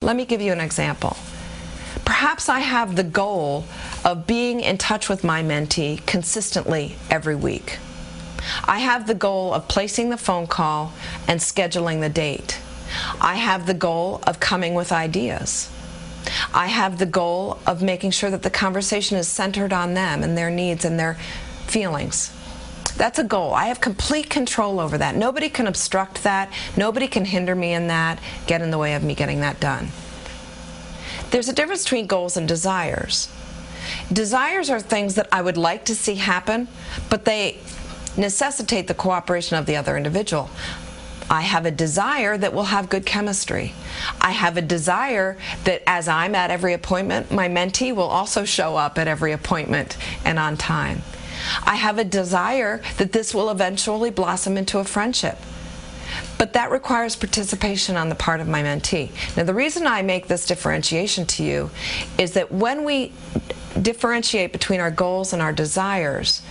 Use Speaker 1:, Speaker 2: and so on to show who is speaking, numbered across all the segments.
Speaker 1: Let me give you an example. Perhaps I have the goal of being in touch with my mentee consistently every week. I have the goal of placing the phone call and scheduling the date. I have the goal of coming with ideas. I have the goal of making sure that the conversation is centered on them and their needs and their feelings. That's a goal. I have complete control over that. Nobody can obstruct that. Nobody can hinder me in that, get in the way of me getting that done. There's a difference between goals and desires. Desires are things that I would like to see happen, but they necessitate the cooperation of the other individual. I have a desire that we'll have good chemistry. I have a desire that as I'm at every appointment, my mentee will also show up at every appointment and on time. I have a desire that this will eventually blossom into a friendship. But that requires participation on the part of my mentee. Now, the reason I make this differentiation to you is that when we differentiate between our goals and our desires,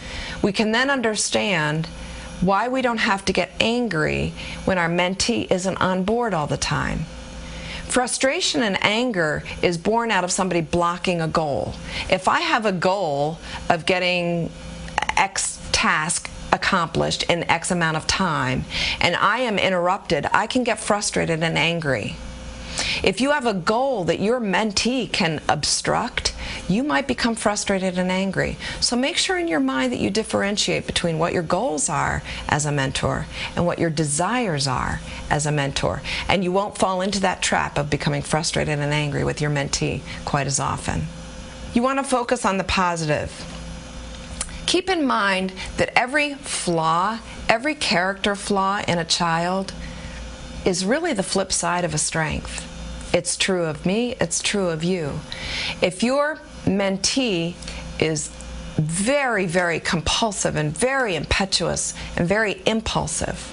Speaker 1: we can then understand why we don't have to get angry when our mentee isn't on board all the time. Frustration and anger is born out of somebody blocking a goal. If I have a goal of getting X task accomplished in X amount of time and I am interrupted, I can get frustrated and angry. If you have a goal that your mentee can obstruct, you might become frustrated and angry. So make sure in your mind that you differentiate between what your goals are as a mentor and what your desires are as a mentor. And you won't fall into that trap of becoming frustrated and angry with your mentee quite as often. You want to focus on the positive. Keep in mind that every flaw, every character flaw in a child is really the flip side of a strength. It's true of me, it's true of you. If your mentee is very, very compulsive and very impetuous and very impulsive,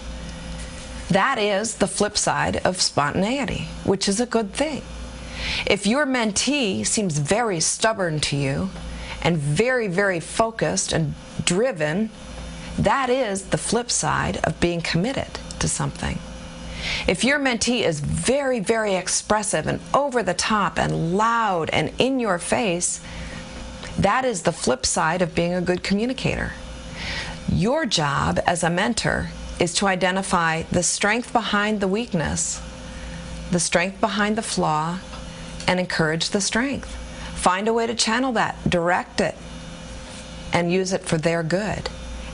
Speaker 1: that is the flip side of spontaneity, which is a good thing. If your mentee seems very stubborn to you and very, very focused and driven, that is the flip side of being committed to something. If your mentee is very, very expressive and over the top and loud and in your face, that is the flip side of being a good communicator. Your job as a mentor is to identify the strength behind the weakness, the strength behind the flaw, and encourage the strength. Find a way to channel that, direct it, and use it for their good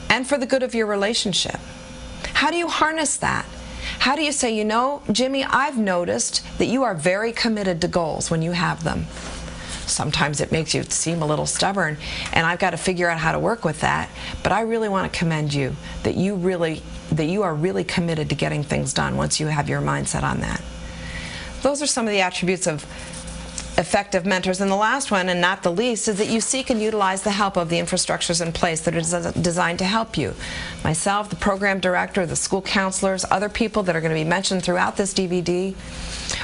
Speaker 1: and for the good of your relationship. How do you harness that? How do you say, you know, Jimmy, I've noticed that you are very committed to goals when you have them. Sometimes it makes you seem a little stubborn, and I've got to figure out how to work with that, but I really want to commend you that you are really committed to getting things done once you have your mindset on that. Those are some of the attributes of effective mentors. And the last one, and not the least, is that you seek and utilize the help of the infrastructures in place that are designed to help you. Myself, the program director, the school counselors, other people that are going to be mentioned throughout this DVD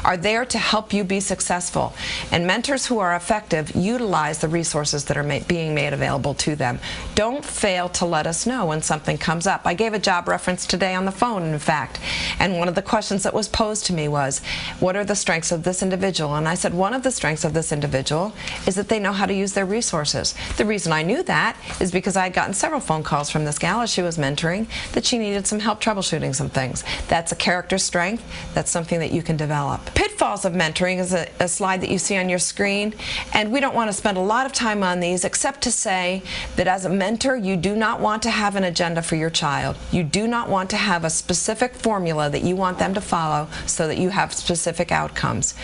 Speaker 1: are there to help you be successful. And mentors who are effective utilize the resources that are being made available to them. Don't fail to let us know when something comes up. I gave a job reference today on the phone, in fact, and one of the questions that was posed to me was, what are the strengths of this individual? And I said, one of the strengths of this individual is that they know how to use their resources. The reason I knew that is because I had gotten several phone calls from this gal as she was mentoring that she needed some help troubleshooting some things. That's a character strength. That's something that you can develop. Pitfalls of mentoring is a slide that you see on your screen, and we don't want to spend a lot of time on these except to say that as a mentor, you do not want to have an agenda for your child. You do not want to have a specific formula that you want them to follow so that you have specific outcomes.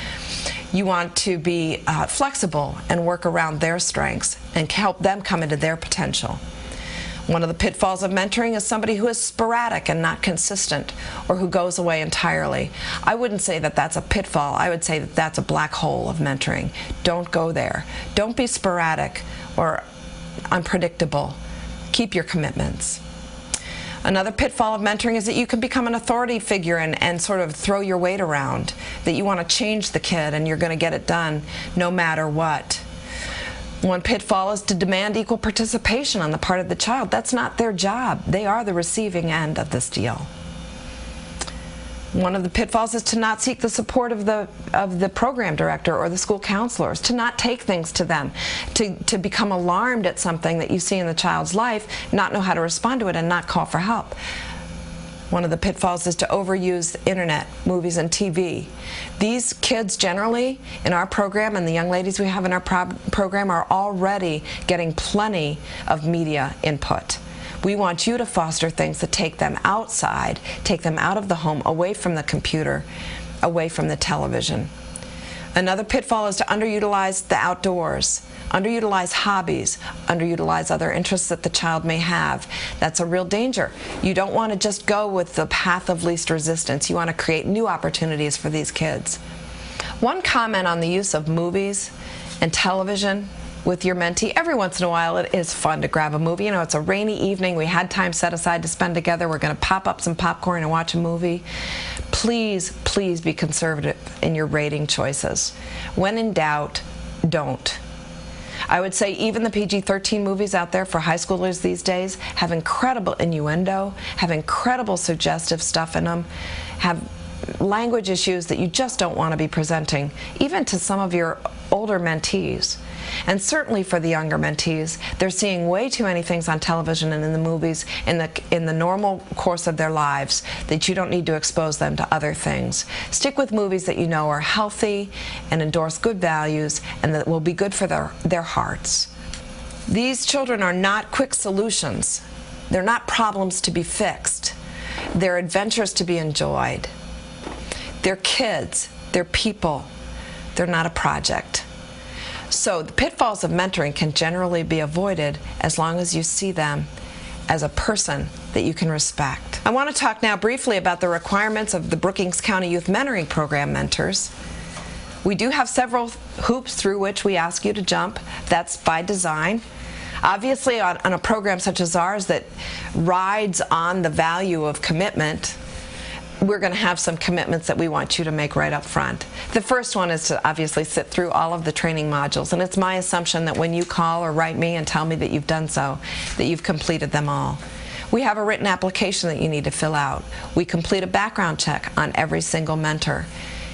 Speaker 1: You want to be flexible and work around their strengths and help them come into their potential. One of the pitfalls of mentoring is somebody who is sporadic and not consistent, or who goes away entirely. I wouldn't say that that's a pitfall. I would say that that's a black hole of mentoring. Don't go there. Don't be sporadic or unpredictable. Keep your commitments. Another pitfall of mentoring is that you can become an authority figure and sort of throw your weight around, that you want to change the kid and you're going to get it done no matter what. One pitfall is to demand equal participation on the part of the child. That's not their job. They are the receiving end of this deal. One of the pitfalls is to not seek the support of the program director or the school counselors, to not take things to them, to become alarmed at something that you see in the child's life, not know how to respond to it, and not call for help. One of the pitfalls is to overuse the internet, movies, and TV. These kids generally in our program, and the young ladies we have in our program, are already getting plenty of media input. We want you to foster things that take them outside, take them out of the home, away from the computer, away from the television. Another pitfall is to underutilize the outdoors, underutilize hobbies, underutilize other interests that the child may have. That's a real danger. You don't want to just go with the path of least resistance. You want to create new opportunities for these kids. One comment on the use of movies and television with your mentee: every once in a while it is fun to grab a movie. You know, it's a rainy evening, we had time set aside to spend together, we're going to pop up some popcorn and watch a movie. Please, please be conservative in your rating choices. When in doubt, don't. I would say even the PG-13 movies out there for high schoolers these days have incredible innuendo, have incredible suggestive stuff in them, have language issues that you just don't want to be presenting, even to some of your older mentees. And certainly for the younger mentees, they're seeing way too many things on television and in the movies in the normal course of their lives that you don't need to expose them to other things. Stick with movies that you know are healthy and endorse good values and that will be good for their hearts. These children are not quick solutions. They're not problems to be fixed. They're adventures to be enjoyed. They're kids. They're people. They're not a project. So the pitfalls of mentoring can generally be avoided as long as you see them as a person that you can respect. I want to talk now briefly about the requirements of the Brookings County Youth Mentoring Program mentors. We do have several hoops through which we ask you to jump. That's by design. Obviously, on a program such as ours that rides on the value of commitment, we're going to have some commitments that we want you to make right up front. The first one is to obviously sit through all of the training modules, and it's my assumption that when you call or write me and tell me that you've done so, that you've completed them all. We have a written application that you need to fill out. We complete a background check on every single mentor.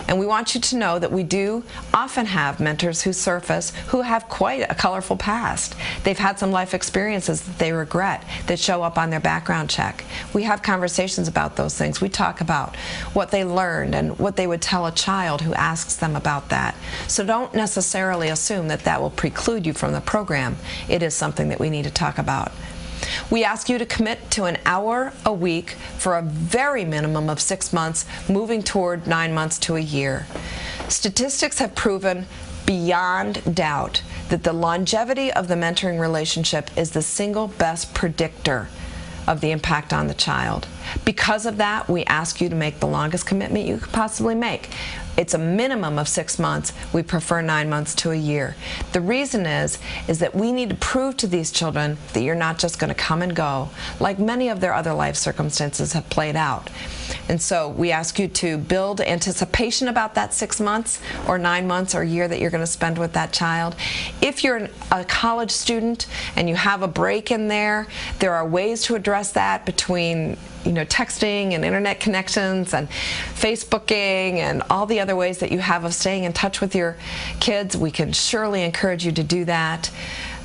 Speaker 1: And we want you to know that we do often have mentors who surface who have quite a colorful past. They've had some life experiences that they regret that show up on their background check. We have conversations about those things. We talk about what they learned and what they would tell a child who asks them about that. So don't necessarily assume that that will preclude you from the program. It is something that we need to talk about. We ask you to commit to an hour a week for a very minimum of 6 months, moving toward 9 months to a year. Statistics have proven beyond doubt that the longevity of the mentoring relationship is the single best predictor of the impact on the child. Because of that, we ask you to make the longest commitment you could possibly make. It's a minimum of 6 months. We prefer 9 months to a year. The reason is that we need to prove to these children that you're not just going to come and go, like many of their other life circumstances have played out. And so we ask you to build anticipation about that 6 months or 9 months or a year that you're going to spend with that child. If you're a college student and you have a break in there, there are ways to address that between texting and internet connections and Facebooking and all the other ways that you have of staying in touch with your kids. We can surely encourage you to do that.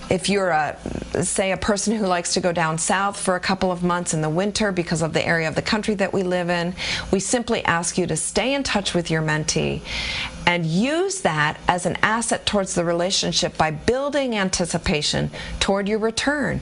Speaker 1: If you're say a person who likes to go down south for a couple of months in the winter because of the area of the country that we live in, we simply ask you to stay in touch with your mentee and use that as an asset towards the relationship by building anticipation toward your return.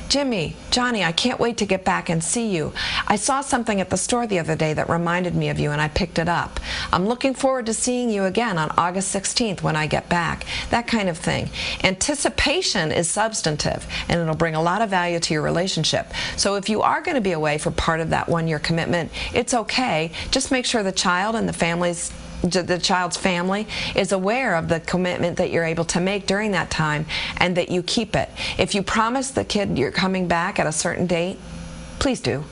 Speaker 1: Jimmy, Johnny, I can't wait to get back and see you. I saw something at the store the other day that reminded me of you and I picked it up. I'm looking forward to seeing you again on August 16th when I get back. That kind of thing. Anticipation is substantive and it'll bring a lot of value to your relationship. So if you are going to be away for part of that one-year commitment, it's okay. Just make sure the child and the child's family is aware of the commitment that you're able to make during that time and that you keep it. If you promise the kid you're coming back at a certain date, please do.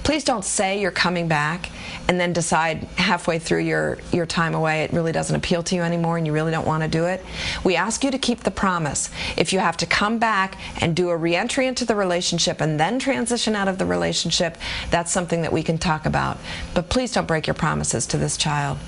Speaker 1: Please don't say you're coming back and then decide halfway through your time away it really doesn't appeal to you anymore and you really don't want to do it. We ask you to keep the promise. If you have to come back and do a re-entry into the relationship and then transition out of the relationship, that's something that we can talk about. But please don't break your promises to this child.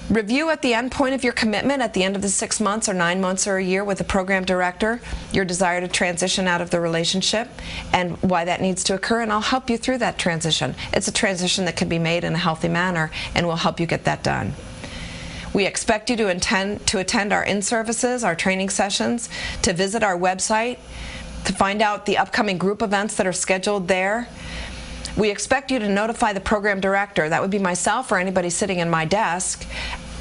Speaker 1: Review at the end point of your commitment at the end of the 6 months or 9 months or a year with the program director your desire to transition out of the relationship and why that needs to occur, and I'll help you through that transition. It's a transition that can be made in a healthy manner, and we'll help you get that done. We expect you to attend our in-services, our training sessions, to visit our website, to find out the upcoming group events that are scheduled there. We expect you to notify the program director, that would be myself or anybody sitting in my desk,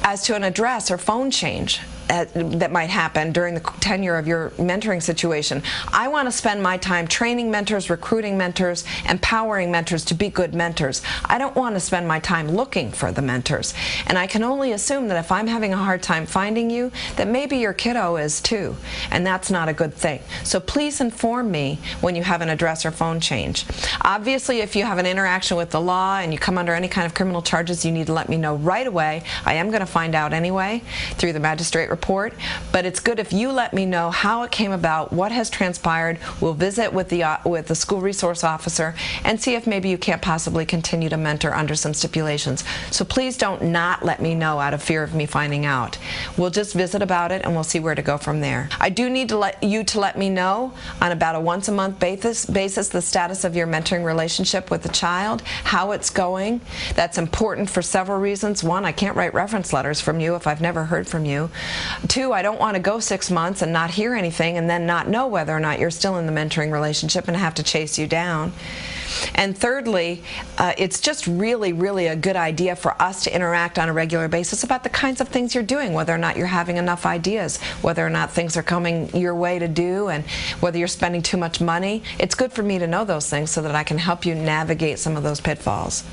Speaker 1: as to an address or phone change that might happen during the tenure of your mentoring situation. I want to spend my time training mentors, recruiting mentors, empowering mentors to be good mentors. I don't want to spend my time looking for the mentors. And I can only assume that if I'm having a hard time finding you, that maybe your kiddo is too, and that's not a good thing. So please inform me when you have an address or phone change. Obviously, if you have an interaction with the law and you come under any kind of criminal charges, you need to let me know right away. I am going to find out anyway through the magistrate report, but it's good if you let me know how it came about, what has transpired. We'll visit with the school resource officer and see if maybe you can't possibly continue to mentor under some stipulations. So please don't not let me know out of fear of me finding out. We'll just visit about it and we'll see where to go from there. I do need to let me know on about a once-a-month basis the status of your mentoring relationship with the child, how it's going. That's important for several reasons. One, I can't write reference letters from you if I've never heard from you. Two, I don't want to go 6 months and not hear anything and then not know whether or not you're still in the mentoring relationship and have to chase you down. And thirdly, it's just really, really a good idea for us to interact on a regular basis about the kinds of things you're doing, whether or not you're having enough ideas, whether or not things are coming your way to do, and whether you're spending too much money. It's good for me to know those things so that I can help you navigate some of those pitfalls.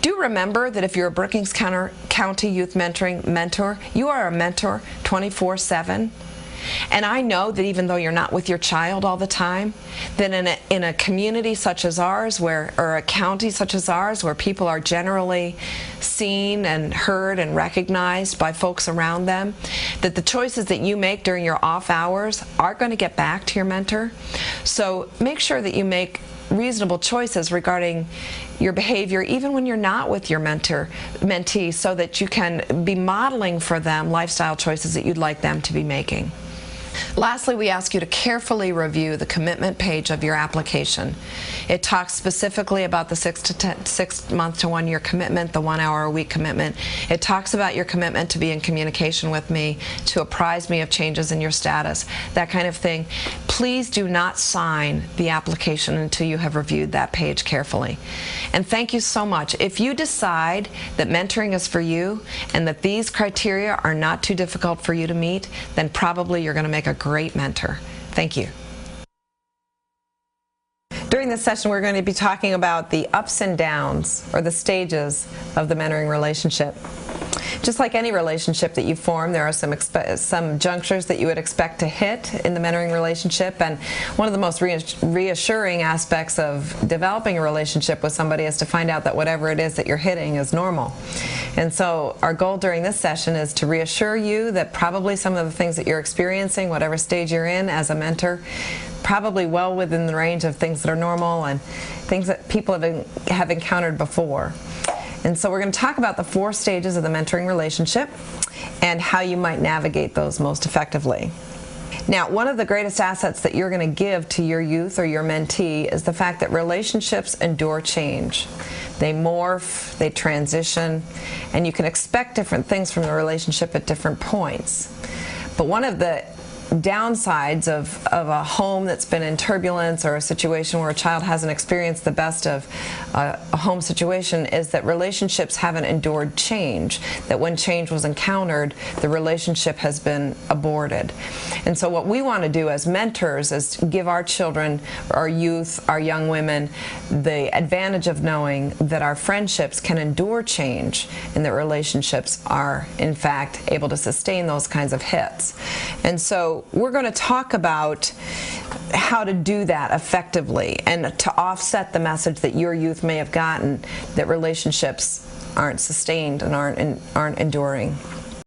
Speaker 1: Do remember that if you're a Brookings County Youth Mentoring mentor, you are a mentor 24/7. And I know that even though you're not with your child all the time, that in a community such as ours, or a county such as ours, where people are generally seen and heard and recognized by folks around them, that the choices that you make during your off hours are going to get back to your mentor. So make sure that you make reasonable choices regarding your behavior even when you're not with your mentee, so that you can be modeling for them lifestyle choices that you'd like them to be making. Lastly, we ask you to carefully review the commitment page of your application. It talks specifically about the 6 month to 1 year commitment, the 1 hour a week commitment. It talks about your commitment to be in communication with me, to apprise me of changes in your status, that kind of thing. Please do not sign the application until you have reviewed that page carefully. And thank you so much. If you decide that mentoring is for you and that these criteria are not too difficult for you to meet, then probably you're going to make a great mentor. Thank you. During this session, we're going to be talking about the ups and downs, or the stages of the mentoring relationship. Just like any relationship that you form, there are some junctures that you would expect to hit in the mentoring relationship, and one of the most reassuring aspects of developing a relationship with somebody is to find out that whatever it is that you're hitting is normal. And so our goal during this session is to reassure you that probably some of the things that you're experiencing, whatever stage you're in as a mentor, probably well within the range of things that are normal and things that people have encountered before. And so we're going to talk about the 4 stages of the mentoring relationship and how you might navigate those most effectively. Now, one of the greatest assets that you're going to give to your youth or your mentee is the fact that relationships endure change. They morph, they transition, and you can expect different things from the relationship at different points. But one of the downsides of a home that's been in turbulence, or a situation where a child hasn't experienced the best of a home situation, is that relationships haven't endured change, that when change was encountered, the relationship has been aborted. And so what we want to do as mentors is give our children, our youth, our young women, the advantage of knowing that our friendships can endure change and that relationships are, in fact, able to sustain those kinds of hits. And so we're going to talk about how to do that effectively and to offset the message that your youth may have gotten that relationships aren't sustained and aren't enduring.